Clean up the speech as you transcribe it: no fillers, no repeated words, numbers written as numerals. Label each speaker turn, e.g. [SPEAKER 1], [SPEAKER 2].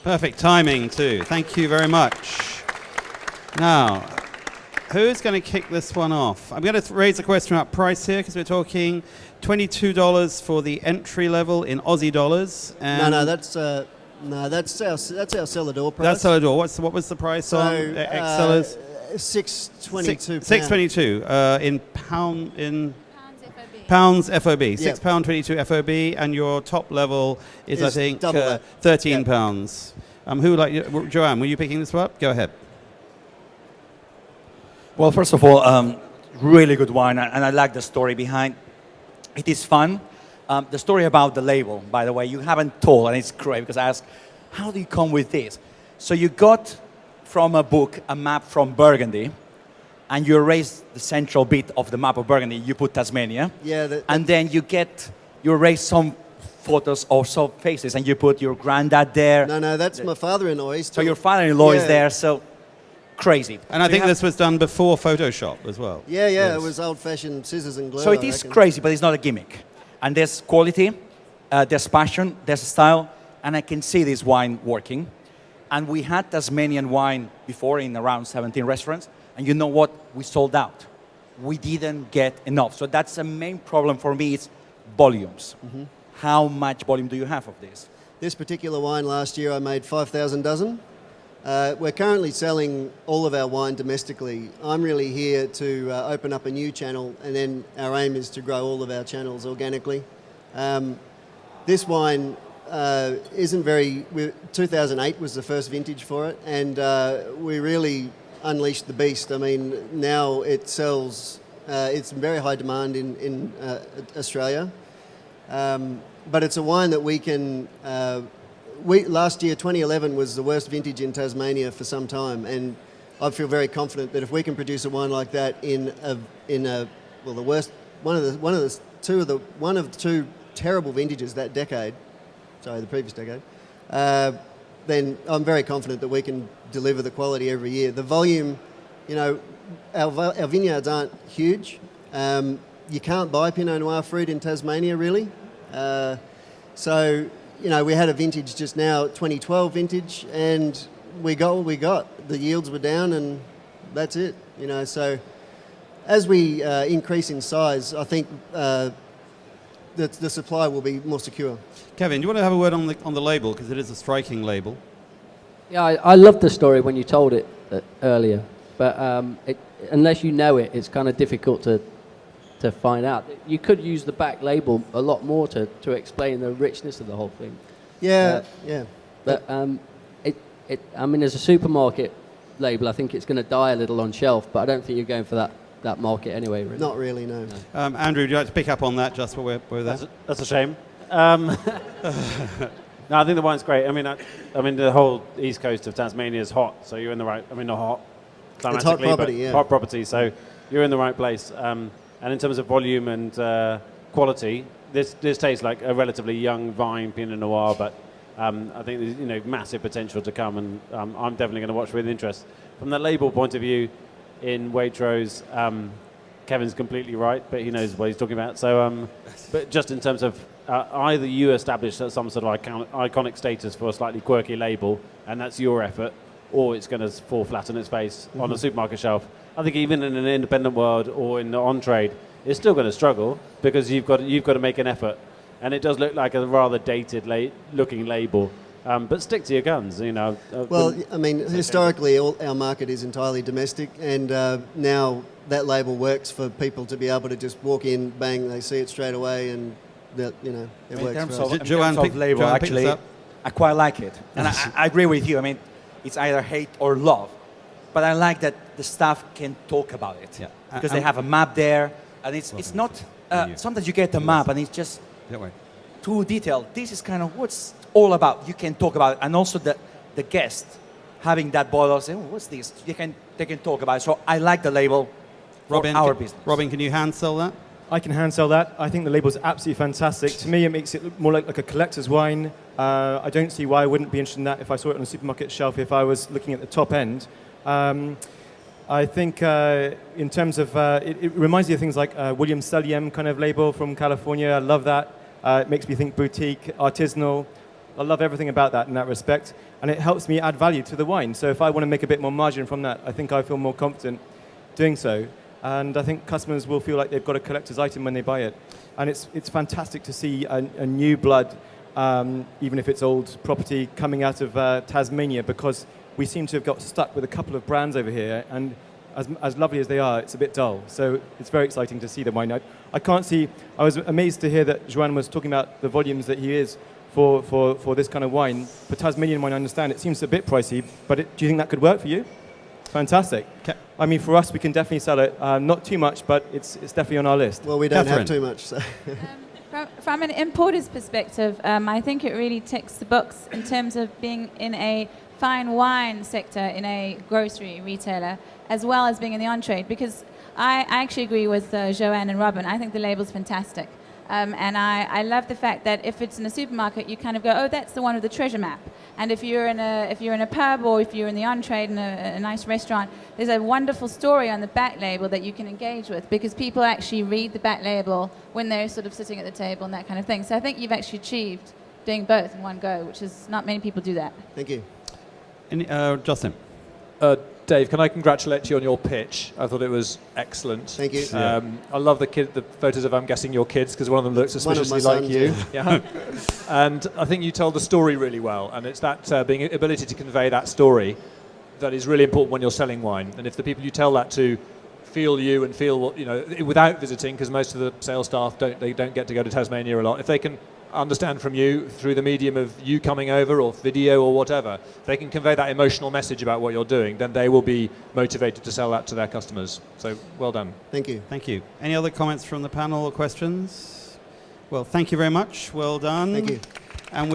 [SPEAKER 1] Perfect timing too. Thank you very much. Now, who's going to kick this one off? I'm going to raise a question about price here because we're talking $22 for the entry level in Aussie dollars. And
[SPEAKER 2] that's our cellar door price.
[SPEAKER 1] That's cellar door. What was the price on ex-cellars?
[SPEAKER 2] $6.22.
[SPEAKER 1] $6.22 in pounds FOB. £6.22 FOB, and your top level is I think £13. Who would like? Joanne, were you picking this up? Go ahead.
[SPEAKER 3] Well, first of all, really good wine, and I like the story behind. It is fun. The story about the label, by the way, you haven't told, and it's great because I asked, how do you come with this? So you got from a book a map from Burgundy, and you erase the central bit of the map of Burgundy. You put Tasmania, and then you erase some photos of some faces, and you put your granddad there.
[SPEAKER 2] No, that's my father-in-law.
[SPEAKER 3] So your father-in-law is there. So. Crazy.
[SPEAKER 1] And I think this was done before Photoshop as well.
[SPEAKER 2] Yeah, it was old-fashioned scissors and glue.
[SPEAKER 3] So it is crazy, but it's not a gimmick. And there's quality, there's passion, there's style, and I can see this wine working. And we had Tasmanian wine before in around 17 restaurants, and you know what? We sold out. We didn't get enough. So that's the main problem for me, is volumes. Mm-hmm. How much volume do you have of this?
[SPEAKER 2] This particular wine last year I made 5,000 dozen. We're currently selling all of our wine domestically. I'm really here to open up a new channel, and then our aim is to grow all of our channels organically. This wine isn't very... 2008 was the first vintage for it, and we really unleashed the beast. I mean, now it sells... it's in very high demand in Australia. But it's a wine that we can... last year, 2011, was the worst vintage in Tasmania for some time, and I feel very confident that if we can produce a wine like that one of two terrible vintages that decade, the previous decade, then I'm very confident that we can deliver the quality every year. The volume, our vineyards aren't huge. You can't buy Pinot Noir fruit in Tasmania, really. We had a vintage just now, 2012 vintage, and we got what we got. The yields were down, and that's it. So as we increase in size, I think the supply will be more secure.
[SPEAKER 1] Kevin, do you want to have a word on the label, because it is a striking label?
[SPEAKER 4] Yeah, I loved the story when you told it earlier, but unless you know it, it's kind of difficult to find out. You could use the back label a lot more to explain the richness of the whole thing.
[SPEAKER 2] Yeah.
[SPEAKER 4] But as a supermarket label, I think it's going to die a little on shelf, but I don't think you're going for that market anyway, really.
[SPEAKER 2] Not really, no.
[SPEAKER 1] Andrew, would you like to pick up on that just while we're there?
[SPEAKER 5] That's a shame. No, I think the wine's great. I mean, the whole east coast of Tasmania is hot, so you're in the right... not hot climatically,
[SPEAKER 2] it's hot property,
[SPEAKER 5] hot property, so you're in the right place. And in terms of volume and quality, this tastes like a relatively young vine Pinot Noir, but I think there's massive potential to come, and I'm definitely going to watch with interest. From the label point of view, in Waitrose, Kevin's completely right, but he knows what he's talking about. So, but just in terms of either you establish some sort of iconic status for a slightly quirky label, and that's your effort, or it's going to fall flat on its face on a supermarket shelf. I think even in an independent world or in the on-trade, it's still going to struggle because you've got to make an effort. And it does look like a rather dated looking label. But stick to your guns,
[SPEAKER 2] historically, our market is entirely domestic, and now that label works for people to be able to just walk in, bang, they see it straight away, and it works for us.
[SPEAKER 3] Joanne, label, actually, I quite like it. And I agree with you. It's either hate or love. But I like that the staff can talk about it. Yeah. Because they have a map there, and it's not... sometimes you get the map, and it's just too detailed. This is kind of what's all about. You can talk about it. And also the guest having that bottle, saying, what's this? They can talk about it. So I like the label for our business.
[SPEAKER 1] Robin, can you hand sell that?
[SPEAKER 6] I can hand sell that. I think the label's absolutely fantastic. To me, it makes it look more like a collector's wine. I don't see why I wouldn't be interested in that if I saw it on a supermarket shelf, if I was looking at the top end. I think in terms of, it reminds me of things like William Selliem kind of label from California. I love that. It makes me think boutique, artisanal. I love everything about that in that respect, and it helps me add value to the wine. So if I want to make a bit more margin from that, I think I feel more confident doing so. And I think customers will feel like they've got a collector's item when they buy it. And it's fantastic to see a new blood, even if it's old property, coming out of Tasmania, because we seem to have got stuck with a couple of brands over here, and as lovely as they are, it's a bit dull. So it's very exciting to see the wine. I can't see, I was amazed to hear that Joanne was talking about the volumes that he is for this kind of wine. For Tasmanian wine, I understand it seems a bit pricey, but do you think that could work for you? Fantastic.
[SPEAKER 1] Okay.
[SPEAKER 6] I mean, for us, we can definitely sell it. Not too much, but it's definitely on our list.
[SPEAKER 2] Well, we don't
[SPEAKER 1] Catherine.
[SPEAKER 2] have too much. So.
[SPEAKER 7] From an importer's perspective, I think it really ticks the box in terms of being in a fine wine sector in a grocery retailer, as well as being in the on-trade, because I actually agree with Joanne and Robin. I think the label's fantastic. And I love the fact that if it's in a supermarket, you kind of go, oh, that's the one with the treasure map. And if you're in a pub or if you're in the on-trade in a nice restaurant, there's a wonderful story on the back label that you can engage with, because people actually read the back label when they're sort of sitting at the table and that kind of thing. So I think you've actually achieved doing both in one go, which is not many people do that.
[SPEAKER 2] Thank you.
[SPEAKER 1] Justin.
[SPEAKER 8] Dave, can I congratulate you on your pitch? I thought it was excellent.
[SPEAKER 2] Thank you.
[SPEAKER 8] I love the photos of, I'm guessing, your kids, because one of them looks suspiciously
[SPEAKER 2] One of
[SPEAKER 8] like
[SPEAKER 2] my
[SPEAKER 8] you.
[SPEAKER 2] sons,
[SPEAKER 8] Yeah. And I think you told the story really well, and it's that ability to convey that story that is really important when you're selling wine. And if the people you tell that to feel you and feel what, without visiting, because most of the sales staff don't get to go to Tasmania a lot, if they can understand from you through the medium of you coming over or video or whatever, they can convey that emotional message about what you're doing, then they will be motivated to sell that to their customers. So well done.
[SPEAKER 2] Thank you.
[SPEAKER 1] Thank you. Any other comments from the panel or questions? Well, thank you very much. Well done.
[SPEAKER 2] Thank you.
[SPEAKER 1] And